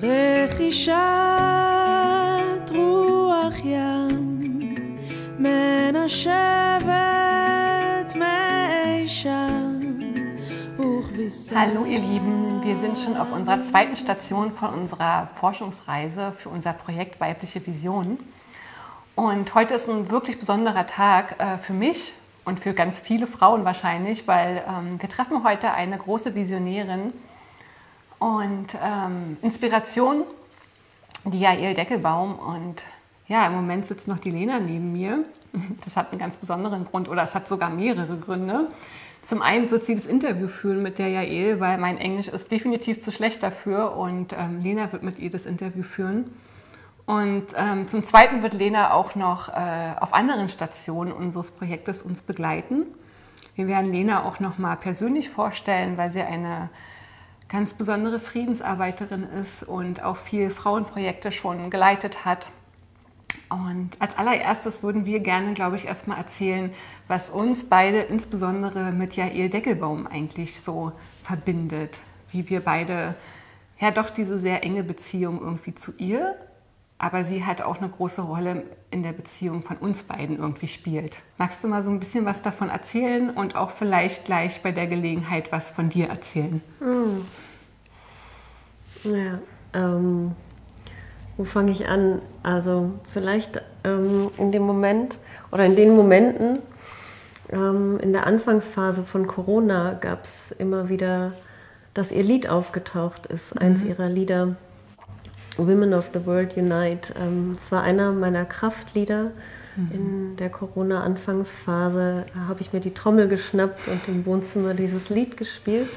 רכישת רוח ים מנשבת מי שם. Hallo ihr Lieben, wir sind schon auf unserer zweiten Station von unserer Forschungsreise für unser Projekt Weibliche Vision. Und heute ist ein wirklich besonderer Tag für mich und für ganz viele Frauen wahrscheinlich, weil wir treffen heute eine große Visionärin und Inspiration, die Jael Deckelbaum. Und ja, im Moment sitzt noch die Lena neben mir. Das hat einen ganz besonderen Grund oder es hat sogar mehrere Gründe. Zum einen wird sie das Interview führen mit der Jael, weil mein Englisch ist definitiv zu schlecht dafür und Lena wird mit ihr das Interview führen. Und zum Zweiten wird Lena auch noch auf anderen Stationen unseres Projektes uns begleiten. Wir werden Lena auch noch mal persönlich vorstellen, weil sie eine ganz besondere Friedensarbeiterin ist und auch viele Frauenprojekte schon geleitet hat. Und als allererstes würden wir gerne, glaube ich, erstmal erzählen, was uns beide insbesondere mit Jael Deckelbaum eigentlich so verbindet. Wie wir beide ja doch diese sehr enge Beziehung irgendwie zu ihr, aber sie hat auch eine große Rolle in der Beziehung von uns beiden irgendwie spielt. Magst du mal so ein bisschen was davon erzählen und auch vielleicht gleich bei der Gelegenheit was von dir erzählen? Ja, wo fange ich an? Also vielleicht in dem Moment oder in den Momenten, in der Anfangsphase von Corona gab es immer wieder, dass ihr Lied aufgetaucht ist, eins ihrer Lieder, Women of the World Unite. Es war einer meiner Kraftlieder. In der Corona-Anfangsphase habe ich mir die Trommel geschnappt und im Wohnzimmer dieses Lied gespielt.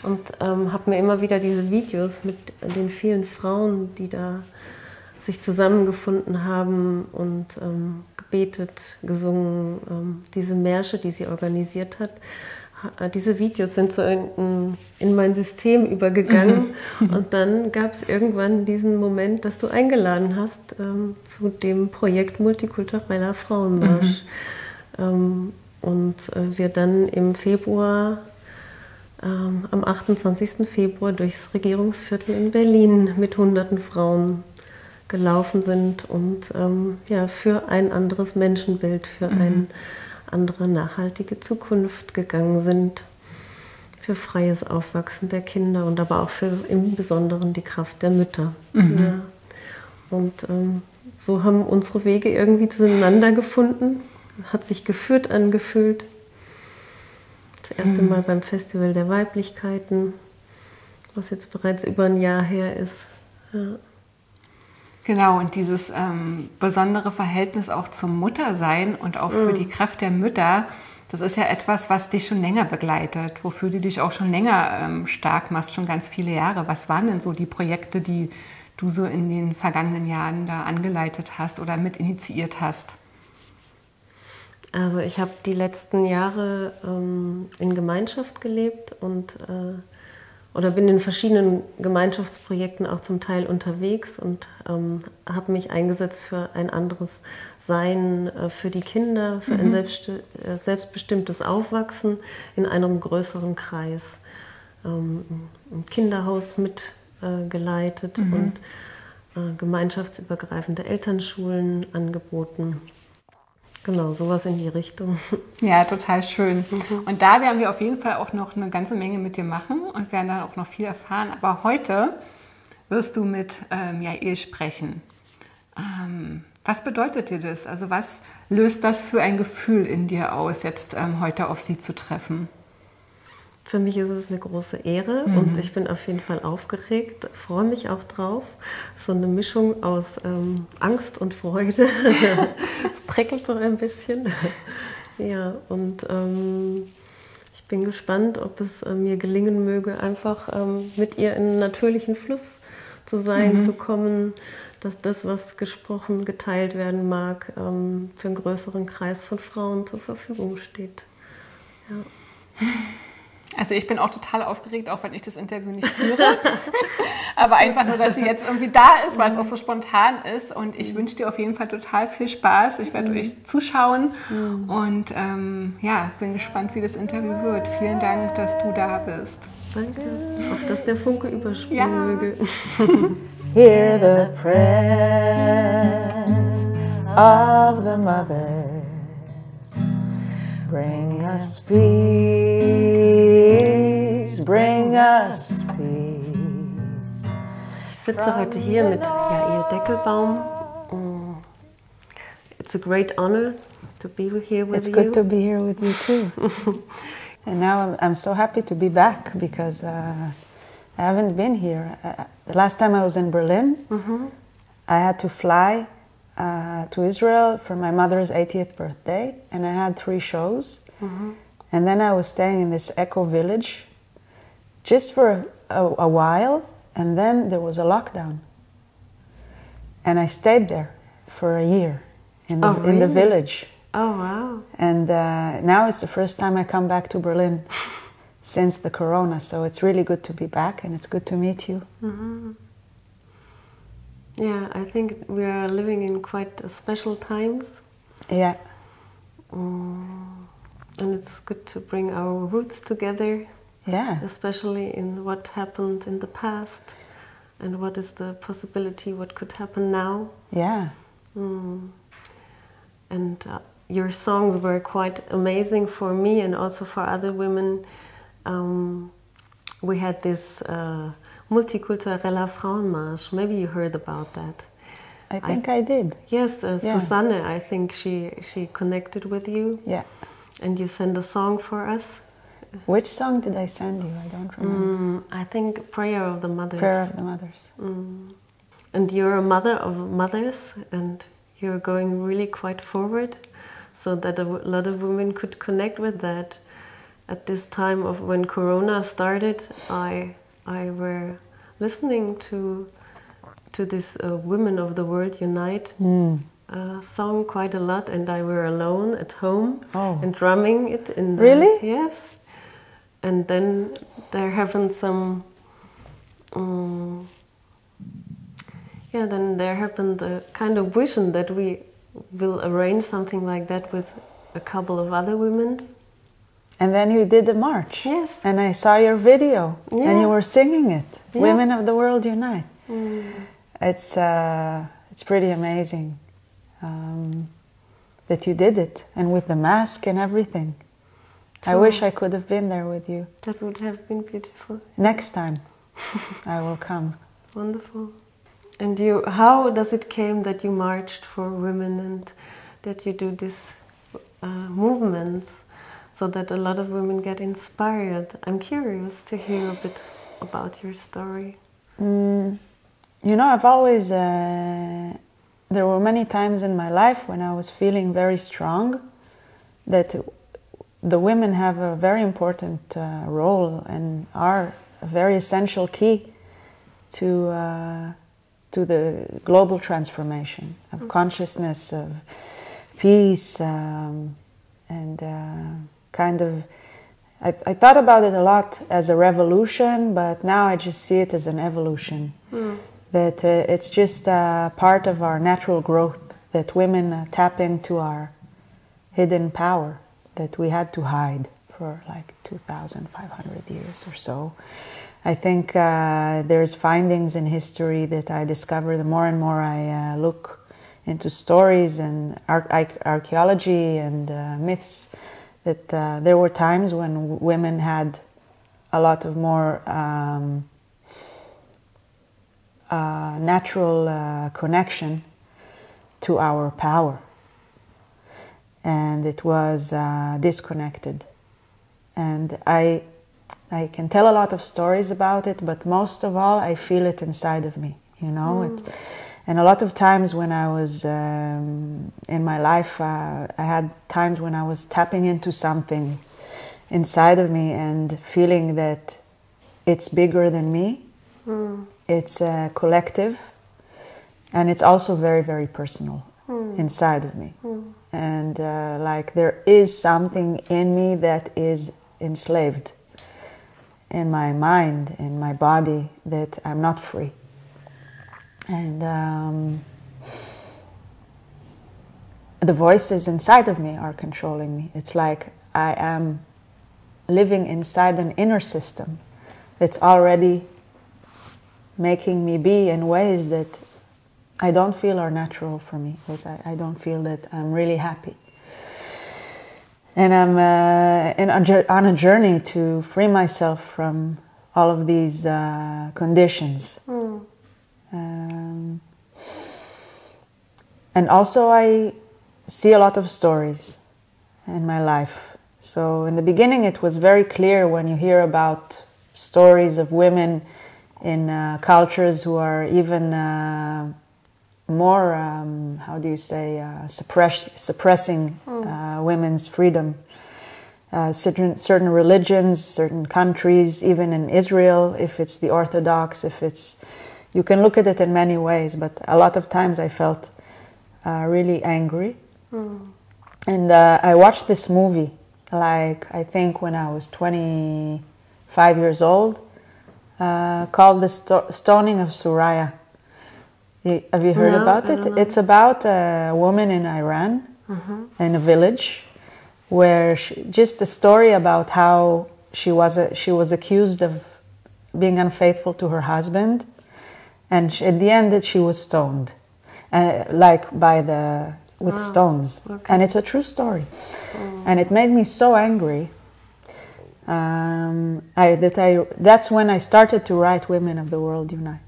Und habe mir immer wieder diese Videos mit den vielen Frauen, die da sich zusammengefunden haben und gebetet, gesungen, diese Märsche, die sie organisiert hat. Diese Videos sind so in mein System übergegangen. Und dann gab es irgendwann diesen Moment, dass du eingeladen hast zu dem Projekt Multikultureller Frauenmarsch. Und wir dann im Februar am 28. Februar durchs Regierungsviertel in Berlin mit hunderten Frauen gelaufen sind und ja, für ein anderes Menschenbild, für eine andere nachhaltige Zukunft gegangen sind, für freies Aufwachsen der Kinder und aber auch für im Besonderen die Kraft der Mütter. Ja. Und so haben unsere Wege irgendwie zueinander gefunden, hat sich geführt angefühlt. Das erste Mal beim Festival der Weiblichkeiten, was jetzt bereits über ein Jahr her ist. Ja. Genau, und dieses besondere Verhältnis auch zum Muttersein und auch für die Kraft der Mütter, das ist ja etwas, was dich schon länger begleitet, wofür du dich auch schon länger stark machst, schon ganz viele Jahre. Was waren denn so die Projekte, die du so in den vergangenen Jahren da angeleitet hast oder mit initiiert hast? Also ich habe die letzten Jahre in Gemeinschaft gelebt und oder bin in verschiedenen Gemeinschaftsprojekten auch zum Teil unterwegs und habe mich eingesetzt für ein anderes Sein für die Kinder, für ein selbstbestimmtes Aufwachsen in einem größeren Kreis. Ein Kinderhaus mitgeleitet und gemeinschaftsübergreifende Elternschulen angeboten. Genau, sowas in die Richtung. Ja, total schön. Und da werden wir auf jeden Fall auch noch eine ganze Menge mit dir machen und werden dann auch noch viel erfahren. Aber heute wirst du mit Jael sprechen. Was bedeutet dir das? Also was löst das für ein Gefühl in dir aus, jetzt heute auf sie zu treffen? Für mich ist es eine große Ehre und ich bin auf jeden Fall aufgeregt, freue mich auch drauf. So eine Mischung aus Angst und Freude. Es prickelt so ein bisschen. Ja, und ich bin gespannt, ob es mir gelingen möge, einfach mit ihr in einen natürlichen Fluss zu sein, zu kommen, dass das, was gesprochen, geteilt werden mag, für einen größeren Kreis von Frauen zur Verfügung steht. Ja. Also ich bin auch total aufgeregt, auch wenn ich das Interview nicht führe. Aber einfach nur, dass sie jetzt irgendwie da ist, weil es auch so spontan ist. Und ich wünsche dir auf jeden Fall total viel Spaß. Ich werde euch zuschauen und ja, bin gespannt, wie das Interview wird. Vielen Dank, dass du da bist. Danke. Auf dass der Funke überspringen Ja. möge. Hear the prayer of the mothers. Bring us peace, bring us peace. Ich sitze heute hier mit Jair Deckelbaum. It's a great honor to be here with It's you. good to be here with you too. And now I'm so happy to be back because I haven't been here. The last time I was in Berlin, I had to fly to Israel for my mother's 80th birthday, and I had 3 shows. And then I was staying in this eco village just for a while, and then there was a lockdown. And I stayed there for a year in the, in the village. Oh, wow. And now it's the first time I come back to Berlin since the corona, so it's really good to be back, and it's good to meet you. Yeah, I think we are living in quite special times. Yeah. And it's good to bring our roots together, Yeah. especially in what happened in the past and what is the possibility, what could happen now. Yeah. And your songs were quite amazing for me and also for other women. We had this Multikultureller Frauenmarsch. Maybe you heard about that. I think I did. Yes, Yeah. Susanne, I think she connected with you. Yeah. And you sent a song for us. Which song did I send you? I don't remember. I think Prayer of the Mothers. Prayer of the Mothers. And you're a mother of mothers, and you're going really quite forward, so that a lot of women could connect with that. At this time of when Corona started, I were listening to this Women of the World Unite song quite a lot, and I were alone at home and drumming it in the, Really? Yes. And then there happened some then there happened a kind of vision that we will arrange something like that with a couple of other women. And then you did the march. Yes. And I saw your video, and Yeah. you were singing it. Yes. Women of the World Unite. It's pretty amazing that you did it, and with the mask and everything. I wish I could have been there with you. That would have been beautiful. Next time, I will come. Wonderful. And you, how does it came that you marched for women and that you do these movements so that a lot of women get inspired? I'm curious to hear a bit about your story. You know, I've always, there were many times in my life when I was feeling very strong, that the women have a very important role and are a very essential key to the global transformation of consciousness, of peace, and kind of, I thought about it a lot as a revolution, but now I just see it as an evolution. That it's just part of our natural growth, that women tap into our hidden power that we had to hide for like 2,500 years or so. I think there's findings in history that I discover the more and more I look into stories and archaeology and myths, that there were times when women had a lot of more natural connection to our power, and it was disconnected. And I can tell a lot of stories about it, but most of all I feel it inside of me, you know. And a lot of times when I was in my life, I had times when I was tapping into something inside of me and feeling that it's bigger than me. It's collective, and it's also very, very personal inside of me. And like there is something in me that is enslaved in my mind, in my body, that I'm not free. And the voices inside of me are controlling me. It's like I am living inside an inner system it's already making me be in ways that I don't feel are natural for me, that I don't feel that I'm really happy. And I'm on a journey to free myself from all of these conditions. And also I see a lot of stories in my life. So in the beginning it was very clear when you hear about stories of women in cultures who are even more, how do you say, suppressing women's freedom. Certain religions, certain countries, even in Israel, if it's the Orthodox, if it's, you can look at it in many ways, but a lot of times I felt really angry. And I watched this movie, like I think when I was 25 years old, called The Stoning of Suraya. Have you heard about it? It's about a woman in Iran, in a village, where just a story about how she was accused of being unfaithful to her husband, and at the end she was stoned, like with stones. Okay. And it's a true story. And it made me so angry that's when I started to write Women of the World Unite.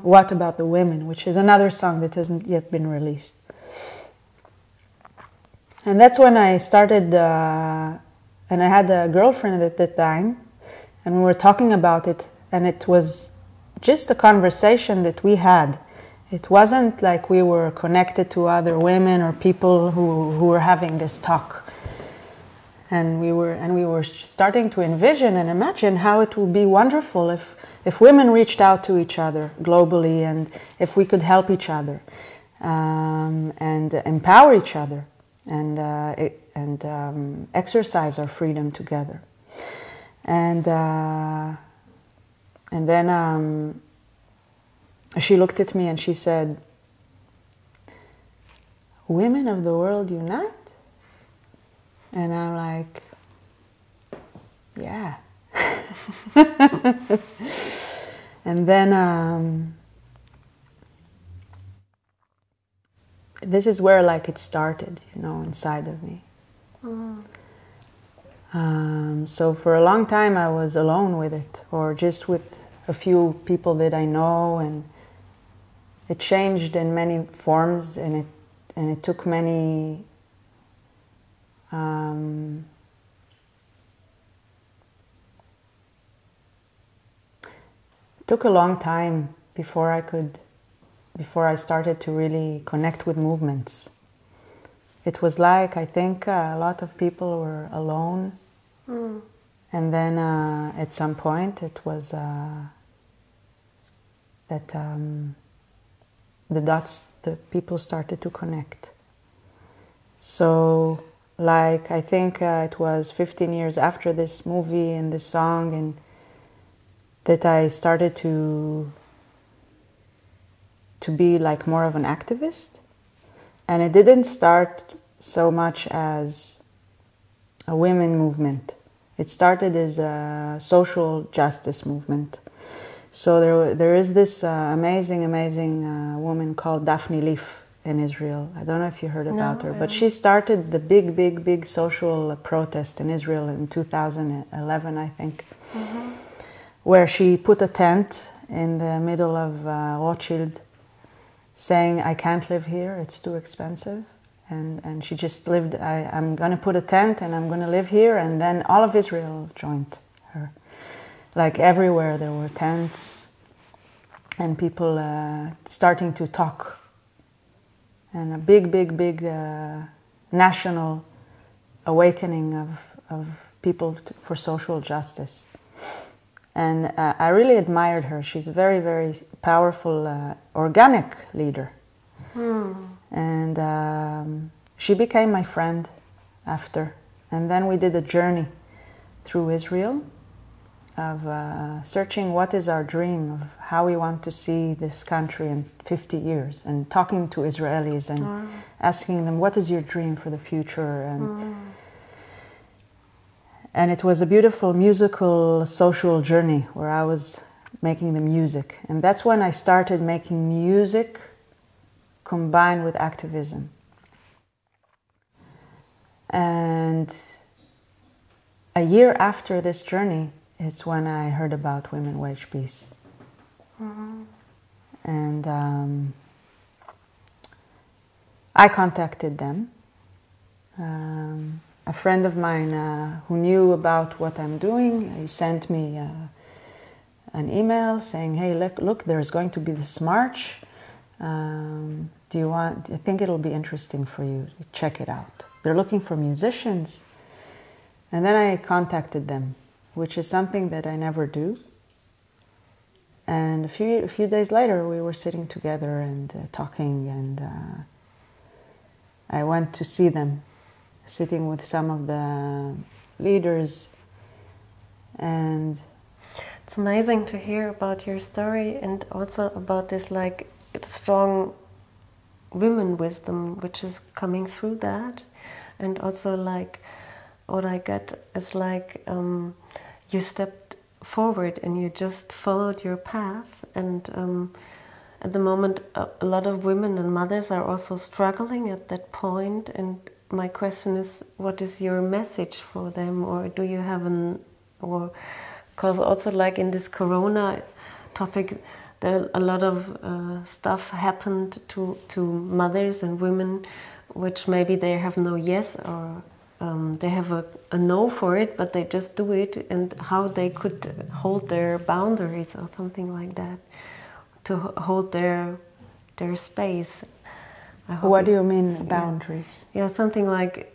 What About the Women, which is another song that hasn't yet been released. And that's when I started, and I had a girlfriend at that time, and we were talking about it, and it was just a conversation that we had. It wasn't like we were connected to other women or people who were having this talk. And we were starting to envision and imagine how it would be wonderful if women reached out to each other globally, and if we could help each other and empower each other and exercise our freedom together. And then she looked at me and she said, "Women of the World Unite?" And I'm like, yeah. And then this is where like it started, you know, inside of me. So for a long time I was alone with it, or just with a few people that I know, and it changed in many forms, and it took many took a long time before I started to really connect with movements. It was like, I think a lot of people were alone, and then at some point it was that the people started to connect. So like, I think it was 15 years after this movie and this song, and that I started to be like more of an activist. And it didn't start so much as a women movement. It started as a social justice movement. So there is this amazing woman called Daphne Leaf in Israel. I don't know if you heard about her, but she started the big social protest in Israel in 2011, I think, where she put a tent in the middle of Rothschild, saying, "I can't live here, it's too expensive." And she just lived, I'm going to put a tent and I'm going to live here. And then all of Israel joined her. Like everywhere there were tents and people starting to talk. And a big national awakening of people for social justice. And I really admired her. She's a very powerful, organic leader. And she became my friend after. And then we did a journey through Israel of searching what is our dream, of how we want to see this country in 50 years, and talking to Israelis and And it was a beautiful musical social journey where I was making the music. And that's when I started making music combined with activism. And a year after this journey, it's when I heard about Women Wage Peace. Mm-hmm. And I contacted them. A friend of mine who knew about what I'm doing, he sent me an email saying, hey, look, there's going to be this march. I think it'll be interesting for you to check it out. They're looking for musicians. And then I contacted them, which is something that I never do. And a few days later, we were sitting together and talking, and I went to see them, sitting with some of the leaders. And it's amazing to hear about your story, and also about this like strong women wisdom which is coming through that. And also like what I get is like you stepped forward and you just followed your path. And at the moment a lot of women and mothers are also struggling at that point. And my question is, what is your message for them? Or do you have because also like in this Corona topic, there a lot of stuff happened to mothers and women, which maybe they have no yes, or they have a no for it, but they just do it, and how they could hold their boundaries or something like that, to hold their space. What do you mean boundaries? Yeah, something like,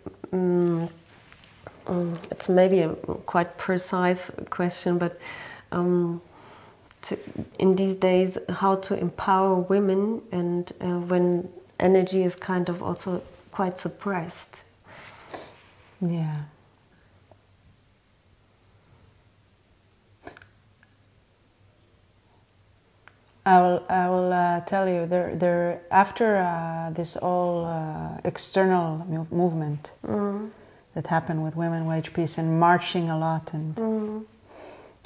it's maybe a quite precise question, but in these days, how to empower women, and when energy is kind of also quite suppressed. Yeah. I will tell you, there after this all external movement that happened with Women Wage Peace and marching a lot, and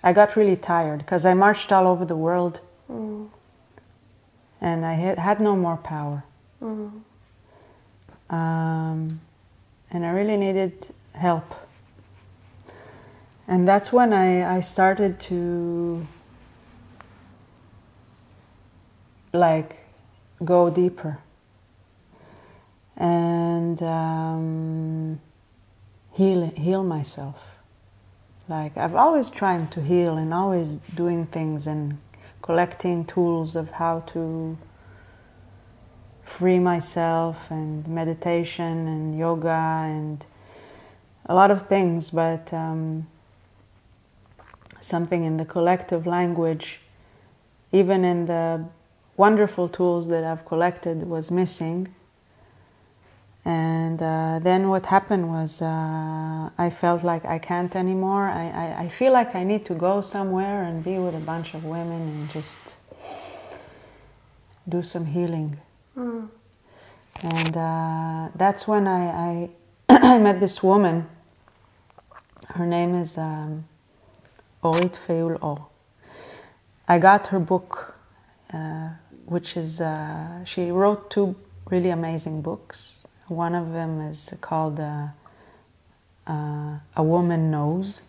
I got really tired because I marched all over the world, and I had no more power. And I really needed help. And that's when I started to like go deeper and heal myself. Like I've always trying to heal and always doing things and collecting tools of how to free myself, and meditation and yoga and a lot of things, but something in the collective language, even in the wonderful tools that I've collected, was missing. And then what happened was I felt like I can't anymore. I feel like I need to go somewhere and be with a bunch of women and just do some healing. And that's when I I met this woman. Her name is Orit Feul Or. I got her book, which is, she wrote 2 really amazing books. One of them is called A Woman Knows.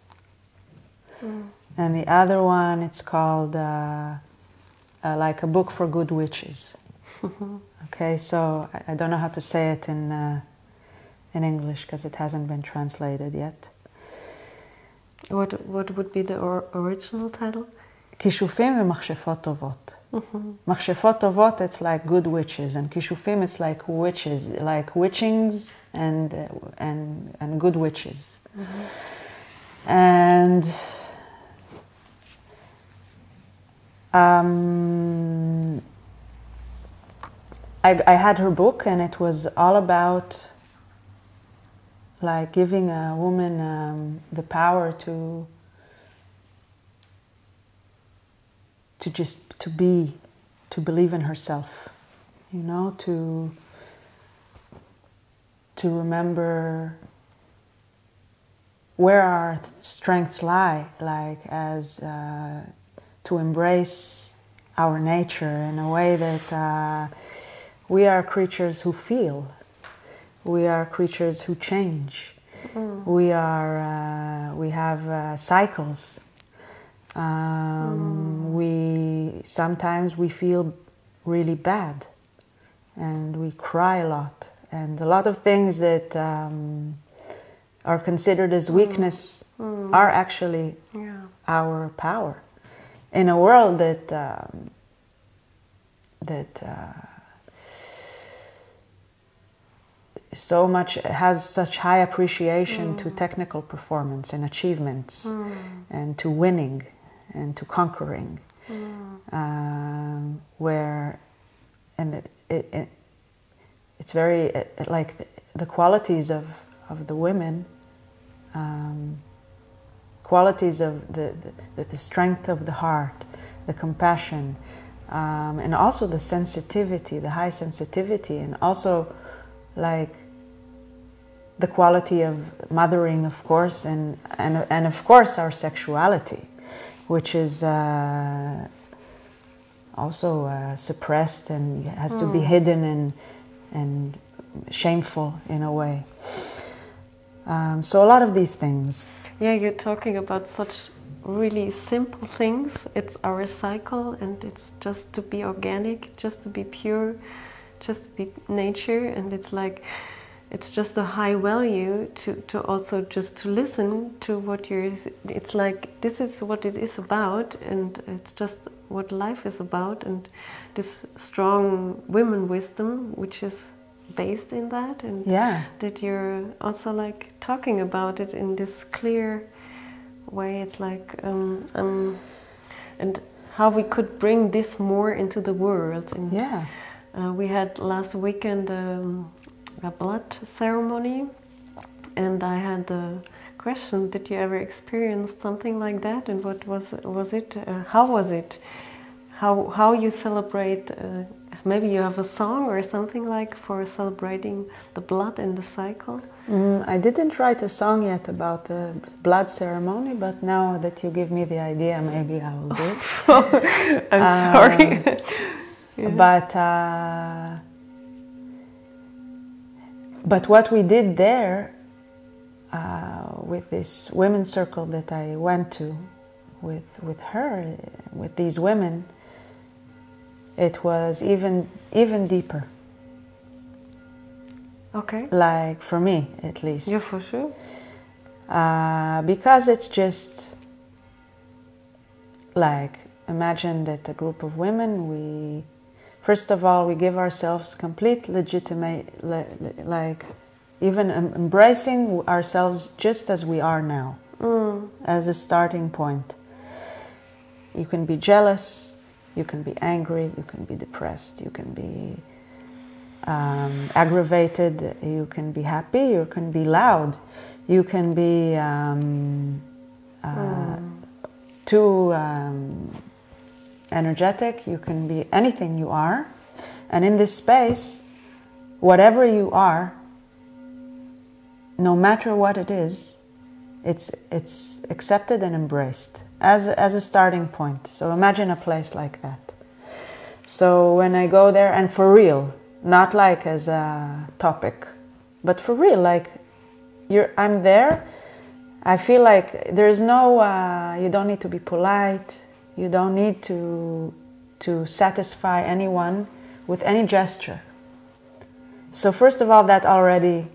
And the other one, it's called like a book for good witches. Okay, so I don't know how to say it in English because it hasn't been translated yet. What would be the original title? כישופים ומכשפות טובות. מכשפות טובות, it's like good witches, and כישופים, it's like witches, like witchings and good witches. And I had her book, and it was all about like giving a woman the power to be, to believe in herself, you know, to remember where our strengths lie, like as to embrace our nature in a way that we are creatures who feel. We are creatures who change. We have cycles. Sometimes we feel really bad, and we cry a lot, and a lot of things that are considered as weakness are actually our power in a world that so much has such high appreciation to technical performance and achievements and to winning and to conquering, where it's very like the qualities of the women, qualities of the strength of the heart, the compassion, and also the sensitivity, the high sensitivity, and also like the quality of mothering, of course, and of course our sexuality, which is also suppressed and has to be hidden and shameful in a way. So a lot of these things. Yeah, you're talking about such really simple things. It's our cycle, and it's just to be organic, just to be pure, just to be nature, and it's like it's just a high value to also just to listen to what you're. It's like this is what it is about, and it's just what life is about, and this strong women wisdom, which is based in that, and that you're also like talking about it in this clear way. It's like and how we could bring this more into the world. And we had last weekend a blood ceremony, and I had the question, did you ever experience something like that, and what was it? How was it? How you celebrate? Maybe you have a song or something like for celebrating the blood and the cycle? I didn't write a song yet about the blood ceremony, but now that you give me the idea, maybe I will do it. I'm sorry. But what we did there with this women's circle that I went to with her, with these women, it was even deeper. Okay. Like for me, at least. Yeah, for sure. Because it's just like, imagine that a group of women, first of all, we give ourselves complete legitimate, like even embracing ourselves just as we are now, as a starting point. You can be jealous, you can be angry, you can be depressed, you can be aggravated, you can be happy, you can be loud, you can be too energetic, you can be anything you are. And in this space, whatever you are, no matter what it is, it's accepted and embraced as a starting point. So imagine a place like that. So when I go there, and for real, not like as a topic, but for real, like I'm there, I feel like there's no, you don't need to be polite, you don't need to satisfy anyone with any gesture. So first of all, that already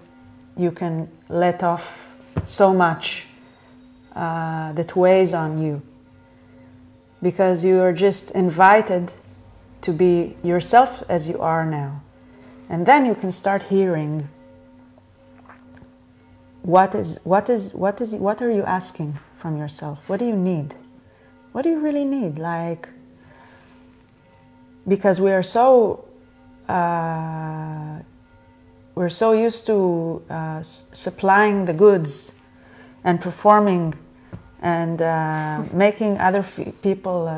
you can let off so much that weighs on you, because you are just invited to be yourself as you are now. And then you can start hearing what are you asking from yourself? What do you need? What do you really need? Like, because we are so used to supplying the goods and performing and making other people,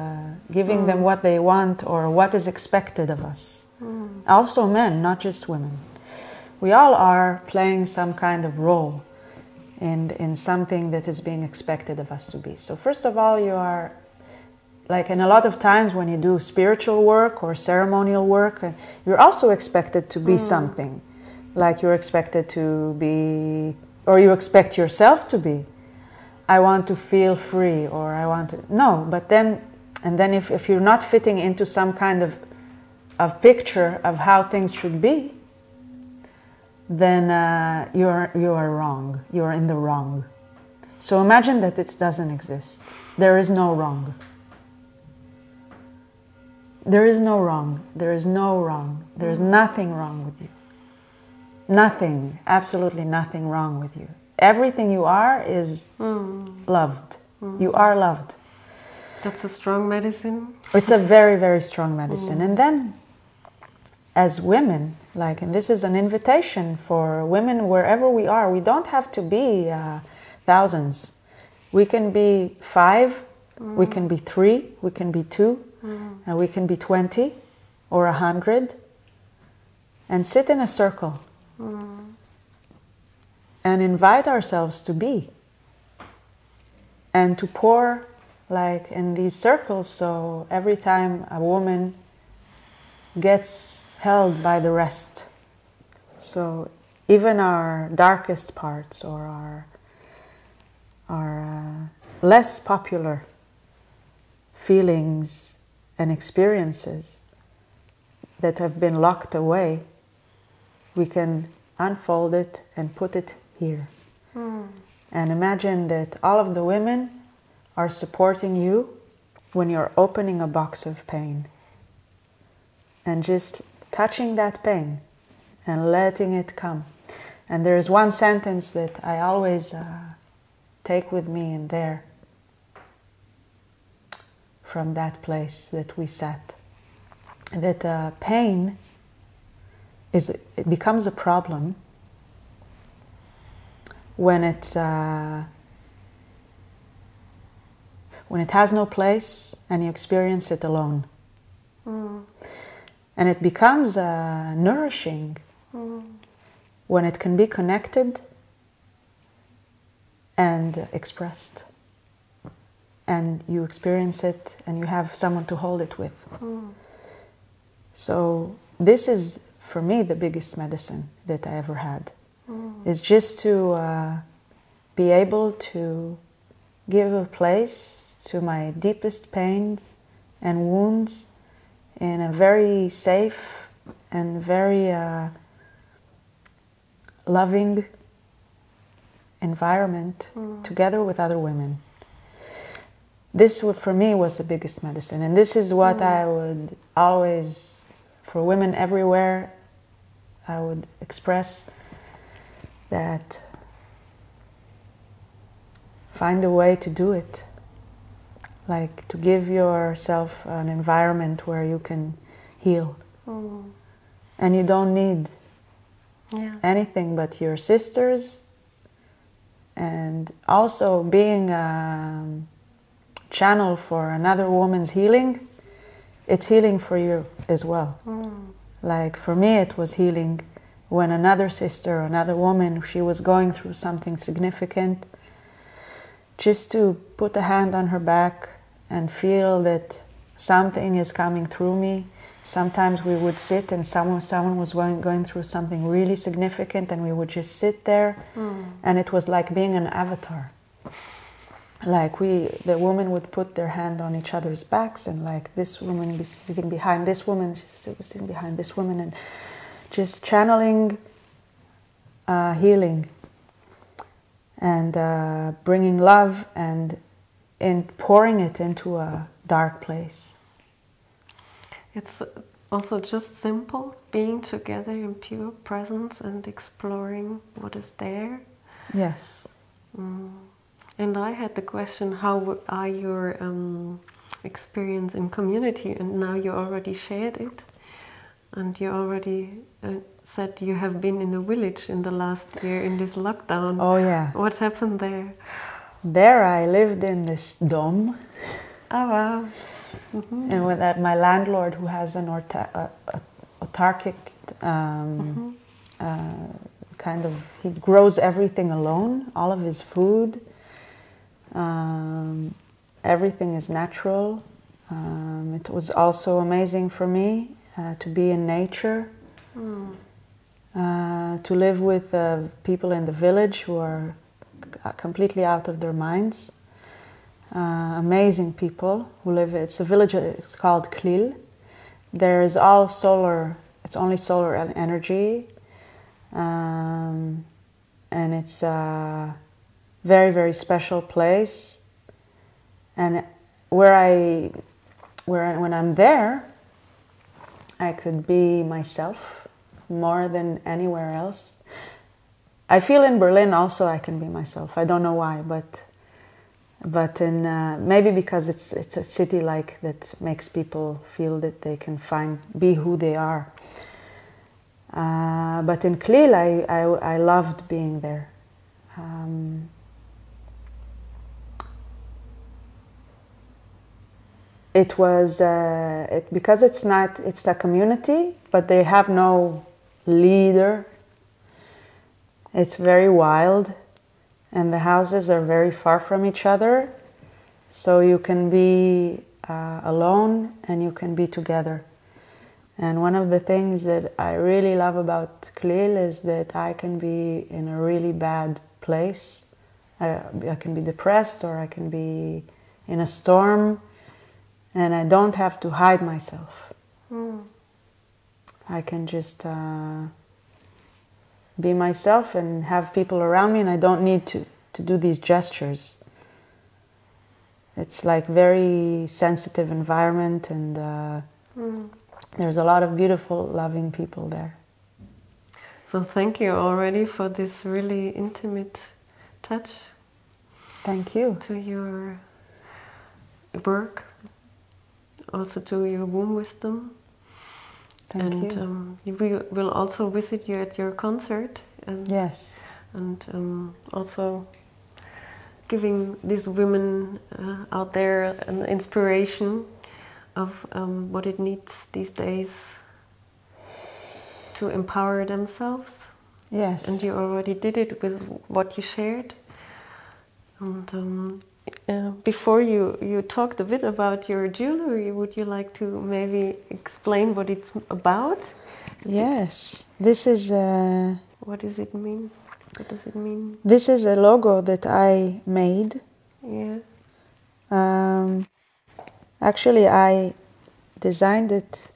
giving them what they want or what is expected of us. Also men, not just women. We all are playing some kind of role in something that is being expected of us to be. So first of all, you are like, and a lot of times when you do spiritual work or ceremonial work, you're also expected to be something. Like you're expected to be, or you expect yourself to be. I want to feel free, or I want to, no, but then, and then if you're not fitting into some kind of picture of how things should be, then you are wrong. You're in the wrong. So imagine that it doesn't exist. There is no wrong. There is no wrong. There is no wrong. There is nothing wrong with you. Nothing, absolutely nothing wrong with you. Everything you are is loved. You are loved. That's a strong medicine. It's a very, very strong medicine. And then, as women, like, and this is an invitation for women wherever we are, we don't have to be thousands. We can be 5, we can be 3, we can be 2, and we can be 20 or 100, and sit in a circle and invite ourselves to be, and to pour like in these circles. So every time a woman gets held by the rest, so even our darkest parts or our less popular feelings and experiences that have been locked away, we can unfold it and put it here. And imagine that all of the women are supporting you when you're opening a box of pain, and just touching that pain and letting it come. And there is one sentence that I always take with me in there, from that place that we sat, that pain it becomes a problem when it has no place and you experience it alone. And it becomes nourishing when it can be connected and expressed, and you experience it and you have someone to hold it with. So this is, for me, the biggest medicine that I ever had, is just to be able to give a place to my deepest pain and wounds in a very safe and very loving environment, together with other women. This, for me, was the biggest medicine. And this is what I would always, for women everywhere, I would express that find a way to do it. Like to give yourself an environment where you can heal. And you don't need anything but your sisters, and also being a channel for another woman's healing. It's healing for you as well. Like for me, it was healing when another sister, another woman, she was going through something significant, just to put a hand on her back and feel that something is coming through me. Sometimes we would sit and someone was going through something really significant, and we would just sit there, and it was like being an avatar. Like the women would put their hand on each other's backs, and like this woman was sitting behind this woman, she was sitting behind this woman, and just channeling healing and bringing love and pouring it into a dark place. It's also just simple, being together in pure presence and exploring what is there. Yes. And I had the question, how are your experience in community? And now you already shared it, and you already said you have been in a village in the last year in this lockdown. Oh yeah. What happened there? There I lived in this dome. Oh wow. And with that, my landlord, who has an autarkic kind he grows everything alone, all of his food. Everything is natural. It was also amazing for me to be in nature, to live with people in the village who are completely out of their minds. Amazing people who live. It's a village. It's called Klil. There is all solar. It's only solar energy, and it's a very, very special place. And when I'm there, I could be myself more than anywhere else. I feel in Berlin also I can be myself. I don't know why, but in maybe because it's a city like that makes people feel that they can be who they are. But in Klil, I loved being there. It was because it's a community, but they have no leader. It's very wild, and the houses are very far from each other, so you can be alone and you can be together. And one of the things that I really love about Klil is that I can be in a really bad place. I can be depressed, or I can be in a storm, and I don't have to hide myself. I can just be myself and have people around me, and I don't need to do these gestures. It's like very sensitive environment, and there's a lot of beautiful, loving people there. So thank you already for this really intimate touch. Thank you. To your work, also to your womb wisdom. Thank you. And we will also visit you at your concert. And, yes. And also giving these women out there an inspiration of what it needs these days to empower themselves. Yes. And you already did it with what you shared. And before you talked a bit about your jewelry, would you like to maybe explain what it's about? Yes. This is what does it mean? What does it mean? This is a logo that I made. Yeah. Actually, I designed it,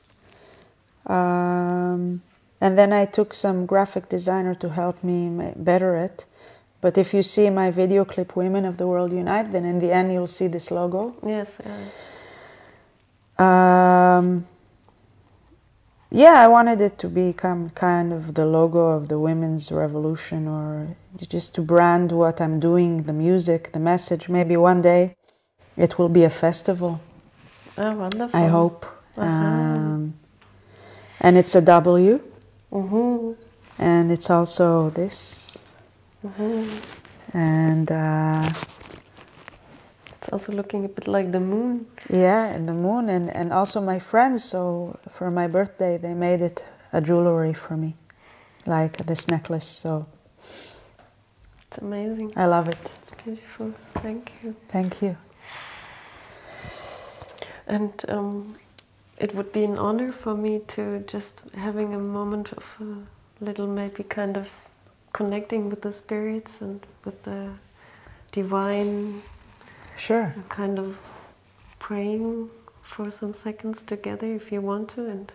and then I took some graphic designer to help me better it. But if you see my video clip, Women of the World Unite, then in the end you'll see this logo. Yes. Yeah, I wanted it to become kind of the logo of the women's revolution, or just to brand what I'm doing, the music, the message. Maybe one day it will be a festival. Oh, wonderful. I hope. And it's a W. And it's also this. And it's also looking a bit like the moon. Yeah, and the moon, and also my friends. So for my birthday, they made it a jewelry for me, like this necklace. So it's amazing. I love it. It's beautiful. Thank you. Thank you. And it would be an honor for me to just having a moment of a little, maybe kind of connecting with the spirits and with the divine. Sure. Kind of praying for some seconds together if you want to, and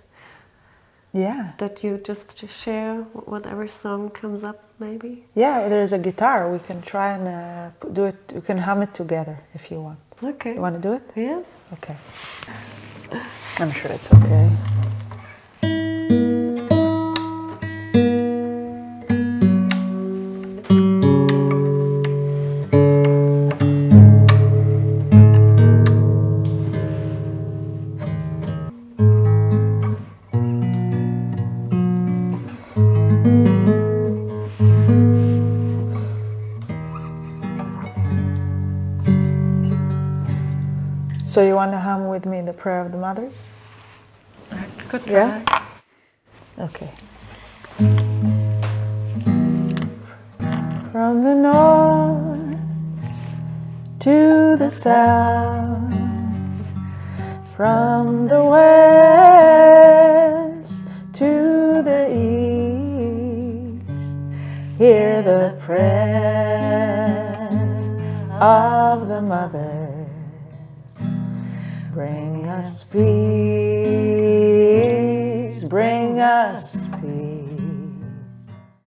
yeah, that you just share whatever song comes up, maybe. Yeah, there's a guitar. We can try and do it. We can hum it together if you want. Okay. You want to do it? Yes. Okay. I'm sure it's okay. So you want to hum with me the Prayer of the Mothers? I could try. Yeah? Okay. from the north to the south, from the west to the east. Hear the prayer of the mothers, bring us peace